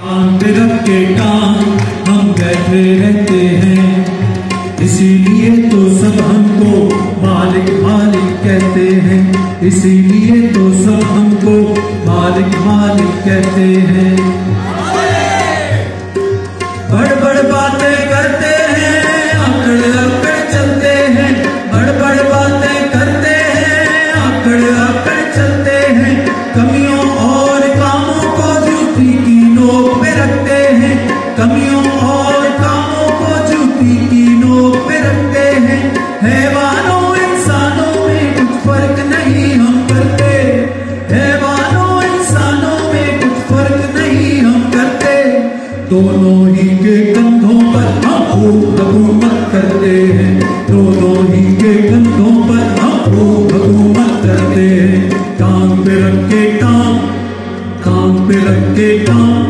कान पे रख के टांग हम बैठे रहते हैं, इसीलिए तो सब हमको मालिक मालिक कहते हैं, इसीलिए तो सब हमको मालिक मालिक कहते हैं। बड़ बड़ बातें करते हैं, अकड़ अकड़ चलते हैं, बड़ बड़ बातें करते हैं, अकड़ अकड़ चलते हैं, कमियों और कामों को जूती की नोक पे रखते हैं, कमियों और कामों को जूती की नोक पे रखते हैं। हैवानों इंसानों में कुछ फर्क नहीं हम करते, हैवानों इंसानों में कुछ फर्क नहीं हम करते, दोनों ही के कंधों पर हम हुकूमत करते हैं, दोनों ही के कंधों पर हम हुकूमत करते हैं। टांग पे रख के टांग, टांग पे रख के टांग,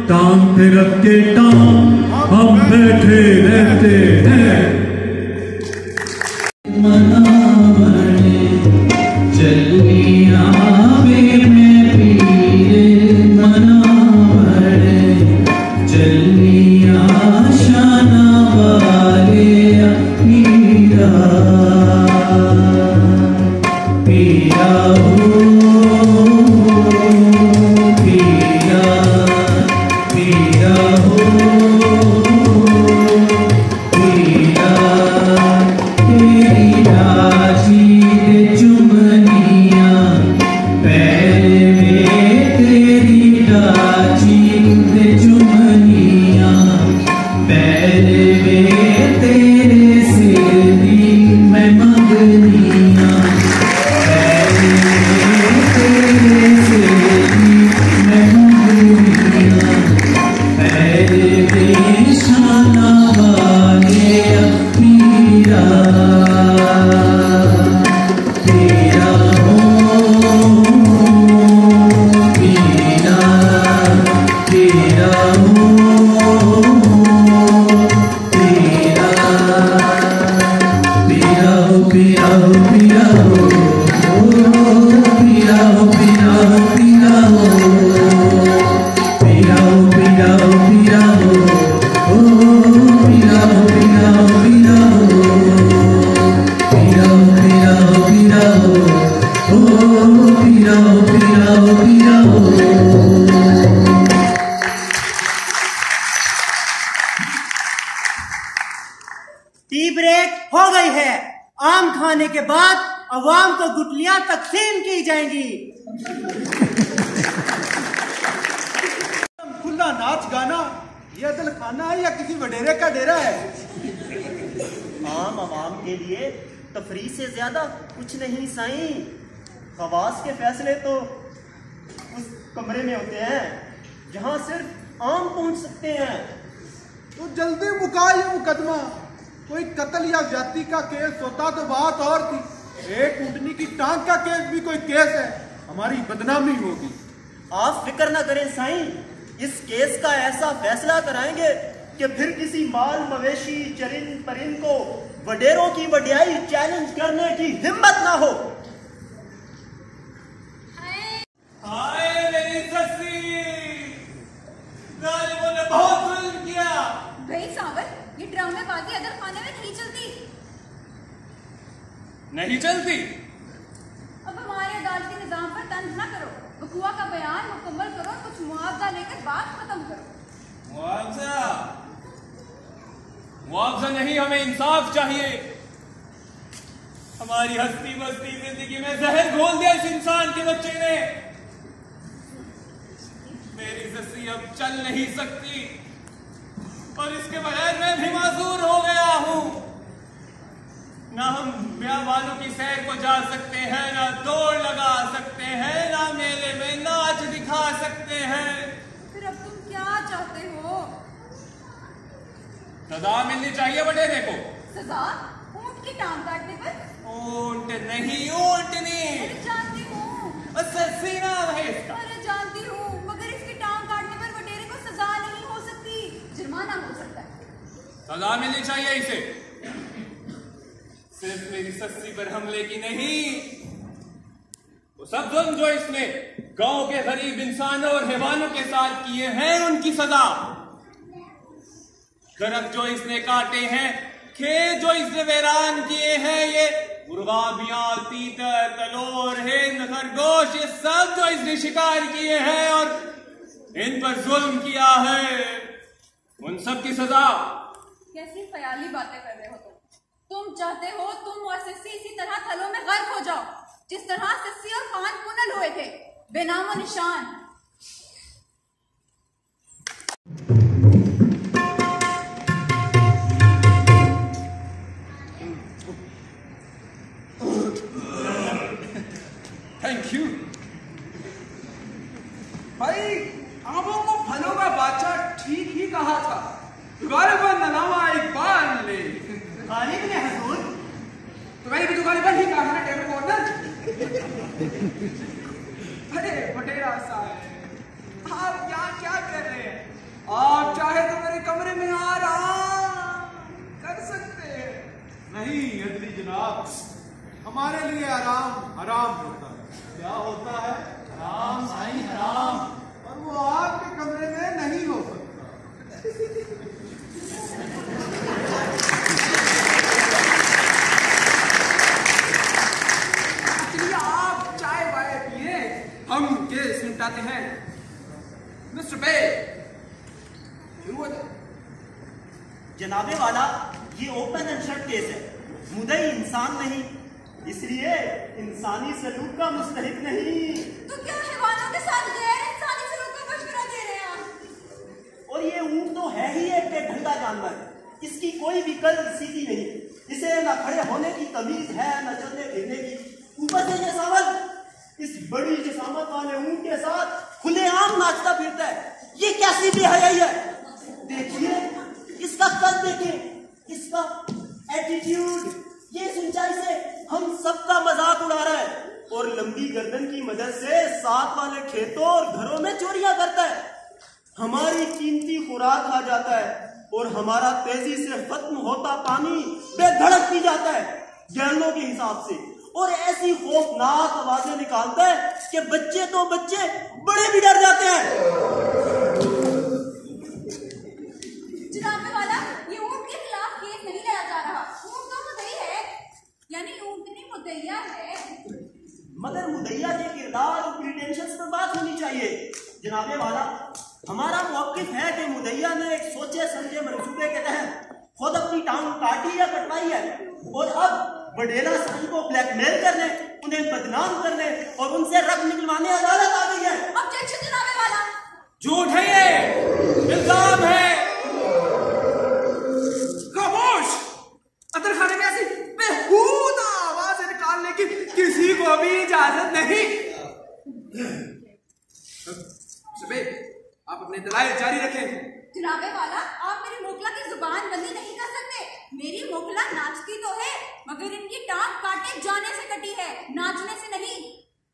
टांग पे रख के टांग हम बैठे रहते हैं। मनावने चलिया वे में पीरे, मनावने चलिया शाना वाले पीरा, पीरा हो पीरा, पीरा हो पीरा, तेरी राजी दे चुमनिया पैर में, तेरी राजी दे चुमनिया पैर में, तेरे सिर दी मैं मंगनिया पैर में, तेरे सिर दी मैं मंगनिया पैर में, शाना वाले पीरा, पीरा हो पीरा, पीरा हो पीरा, पीरा हो पीरा हो पीरा हो, पीरा हो पीरा हो पीरा हो, पीरा हो पीरा हो पीरा हो, पीरा हो पीरा हो पीरा हो, पीरा हो पीरा हो पीरा हो, पीरा हो पीरा हो पीरा हो। टी ब्रेक हो गई है, आम खाने के बाद अवाम को गुटलियां तकसीम की जाएंगी। खुला नाच गाना, ये अदल खाना है या किसी वडेरे का डेरा है? आम आवाम के लिए तफरीह से ज्यादा कुछ नहीं साईं, खवास के फैसले तो उस कमरे में होते हैं जहां सिर्फ आम पहुंच सकते हैं। तो जल्दी मुका ये मुकदमा, कोई कत्ल या ज्यादती का केस होता तो बात और थी, एक ऊँटनी की टांग का केस भी कोई केस है, हमारी बदनामी होगी। आप फिक्र ना करें साईं, इस केस का ऐसा फैसला कराएंगे कि फिर किसी माल मवेशी चरिंद परिंद को वडेरों की वडियाई चैलेंज करने की हिम्मत ना हो। हाय मेरी सस्सी, जालिमों ने बहुत जुल्म किया। भाई सावर, ये ड्रामेबाजी अदर खाने में नहीं चलती। नहीं चलती? अब हमारे अदालती निजाम पर तंज ना करो, वकुआ का बयान मुकम्मल करो, कुछ मुआवजा लेकर बात खत्म करो। मुआवजा? मुआवजा नहीं, हमें इंसाफ चाहिए। हमारी हस्ती बस्ती जिंदगी में जहर घोल दिया इस इंसान के बच्चे ने। मेरी सस्सी अब चल नहीं सकती और इसके बगैर मैं भी माजूर हो गया हूं। ना हम ब्याह वालों की सैर को जा सकते हैं, ना दौड़ लगा सकते हैं, ना मेले में नाच दिखा सकते हैं। फिर अब तुम क्या चाहते हो? सजा मिलनी चाहिए वडेरे को। सजा? ऊंट की टांग काटने पर? ऊंट नहीं, ऊंटनी। अरे जानती हूँ। सस्सी नाम है इसका। अरे जानती हूँ, मगर इसकी टांग काटने पर वडेरे को सजा नहीं हो सकती, जुर्माना हो सकता है। सजा मिलनी चाहिए इसे। सिर्फ मेरी सस्सी पर हमले की नहीं, वो सब जुल्म जो इसने गांव के गरीब इंसानों और हैवानों के साथ किए हैं उनकी सजा। दरख्त जो इसने काटे हैं, खेत जो इसने वीरान किए हैं, ये मुर्गाबियां, तीतर, तलोर, हिंद, खरगोश, ये सब जो इसने शिकार किए हैं और इन पर जुल्म किया है, उन सब की सजा। कैसी ख्याली बातें कर रहे हो तुम चाहते हो तुम और सिस्सी इसी तरह थलों में गर्क हो जाओ, जिस तरह सिस्सी और खान पुनल हुए थे, बेनामो निशान। थैंक यू भाई, आमों को फलों का बादशाह ठीक ही कहा था। गालिबन ननावा इकबाल ने। गालिब ने हुजूर? तो मैंने भी तो गालिबन ही कहा ना टेबल कॉर्नर। अरे बटेरा साहब, आप क्या कर रहे हैं? आप चाहे तो मेरे कमरे में आराम कर सकते हैं। नहीं अदली जनाब, हमारे लिए आराम हराम होता है। क्या होता है? हराम साईं, हराम। और वो आपके कमरे में नहीं हो सकता। चलिए आप चाय वाय पिए, हम केस निपटाते हैं। मिस्टर बे, शुरू हो जाए। जनाबे वाला, ये ओपन एंड शट केस है। मुद्दई इंसान नहीं, इसलिए इंसानी सलूक का मुस्तहिक नहीं। तो क्या हैवानों के साथ गैर इंसानी सलूक का मशवरा दे रहे हैं आप? और ये ऊंट तो है ही एक ढंगा जानवर, इसकी कोई भी कल सीधी नहीं। इसे न खड़े होने की तमीज है, न चलने फिरने की। ऊपर से ये सावल इस बड़ी जिसामत वाले ऊंट के साथ खुलेआम नाचता फिरता है। ये कैसी बेहयाई है? देखिए इसका कद, देखिए इसका एटीट्यूड। ये इस ऊंचाई से हम सबका मजाक उड़ा रहा है और लंबी गर्दन की मदद से साथ वाले खेतों और घरों में चोरियां करता है। हमारी कीमती खुराक खा जाता है और हमारा तेजी से खत्म होता पानी बेधड़क पी जाता है गैलों के हिसाब से, और ऐसी खौफनाक आवाजें निकालता है कि बच्चे तो बच्चे बड़े भी डर जाते हैं। जनाबे वाला, ये ऊंट के खिलाफ केस नहीं लाया जा रहा। ऊंट तो मुद्दई है, यानी ऊंटनी मुद्दइया है। मगर मुद्दइया के किरदार और प्रिटेंशंस पर बात होनी चाहिए। जनाबे वाला, हमारा मौकिफ है कि मुद्दइया ने एक सोचे समझे मंसूबे के तहत खुद अपनी टांग काटी या कटवाई है, और अब बडेला साईं को ब्लैकमेल करने, उन्हें बदनाम करने और उनसे रग निकलवाने अदालत आ गई है। ऑब्जेक्शन जनाबे वाला। झूठ है, ये इल्जाम है। खामोश! अदर खाने में ऐसी बेहूदा आवाजें निकालने की किसी को भी इजाजत नहीं। सुबह आप अपने दलाइल जारी रखें। जनाबे वाला, आप मेरी मोकला की जुबान बंदी नहीं कर सकते। मेरी मोकला नाचती तो है, मगर इनकी टांग काटे जाने से कटी है, नाचने से नहीं।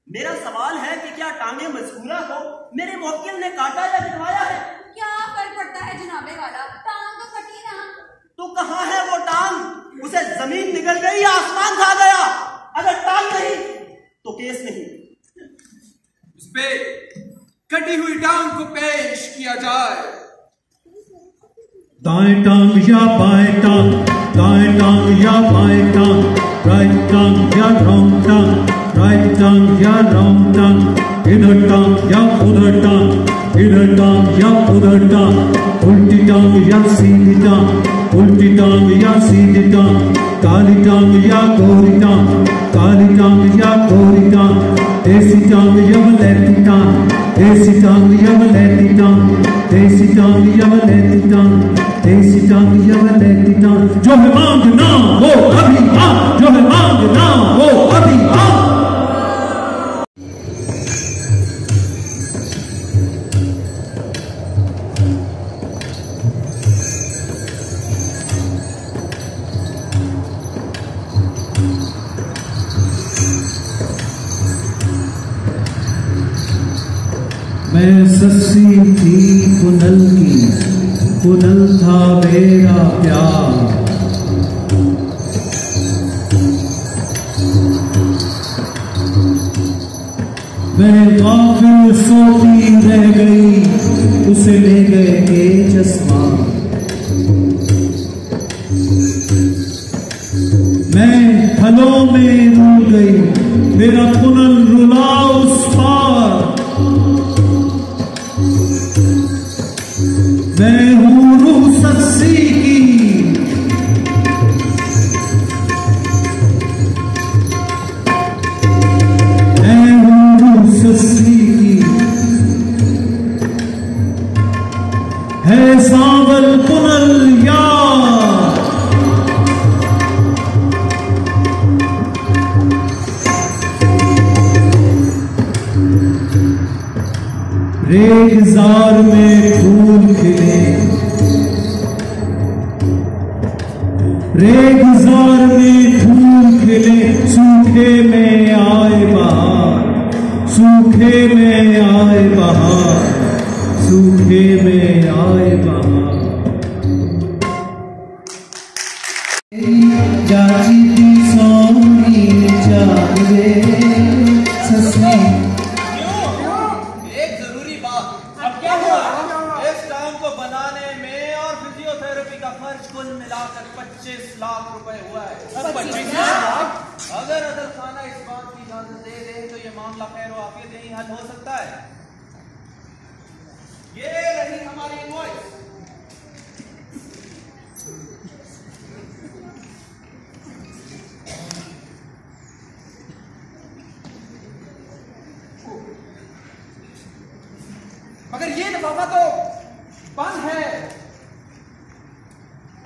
मेरा सवाल है कि क्या टांगे मजकूरा को मेरे मुवक्किल ने काटा या कटवाया है? क्या फर्क पड़ता है जनाबे वाला, टांग तो कटी ना। तो कहाँ है वो टांग? उसे जमीन निकल गई या आसमान खा गया? अगर टांग नहीं तो केस नहीं। उस पे कटी हुई टांग को पेश किया जाए। दाएं टांग या बाएं टांग, दाएं टांग या बाएं टांग, राइट टांग या रॉन्ग टांग, राइट टांग या रॉन्ग टांग, इधर टांग या उधर टांग, इधर टांग या उधर टांग, उल्टी टांग या सीधी टांग, उल्टी टांग या सीधी टांग, काली टांग या गोरी टांग, काली टांग या गोरी टांग, देसी टांग या वलैती टांग, देसी टांग या वलैती टांग, देसी टांग या वलैती टांग, देसी टांग या वलैती टांग। जो है मांगना वो अभी हाँ, जो है मांगना वो अभी हाँ। मैं सस्सी थी पुनल की, पुनल था मेरा प्यार। मैं गाफिल सोती रह गई, उसे ले गए के चश्मा। मैं फलों में रू गई, मेरा पुनल रुला उस पार। मैं हूँ रूह सस्सी की, मैं हूँ रूह सस्सी की, है सांवल पुनल यार। रेगिजार में फूल खिले, रेगिजार में फूल खिले, सूखे में आए बहार, सूखे में आए बहार, सूखे में आए बहार। चाची की सोनी चाहे ससनी। एक जरूरी बात। अब क्या हुआ? इस टांग को बनाने में और फिजियोथेरेपी का खर्च कुल मिलाकर 25 लाख रुपए हुआ है। 25 लाख? अगर अदल खाना इस बात की इजाजत दे दे तो ये मामला खैर वाफियत यही हल हो सकता है। ये रही हमारी इनवॉइस। मगर ये लिफाफा तो बंद है।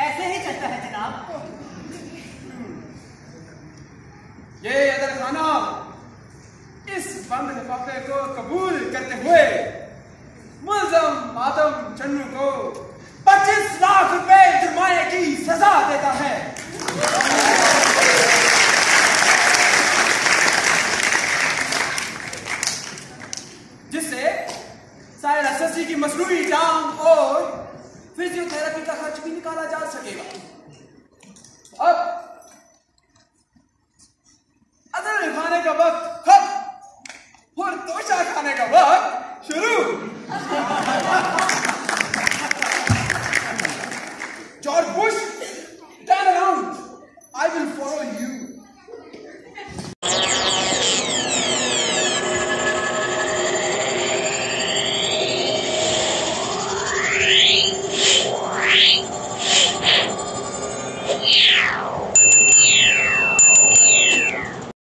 ऐसे ही चलता है जनाब। ये अदल खाना इस बंद लिफाफे को कबूल करते हुए मुल्ज़म आदम चन्नू को 25 लाख रुपए जुर्माने की सजा देता है। जिससे साहिरा सस्सी की मसनूई टांग और फिजियोथेरेपी का खर्च भी निकाला जा सकेगा। अब अदल खाने का वक्त खत्म और तोशा खाने का वक्त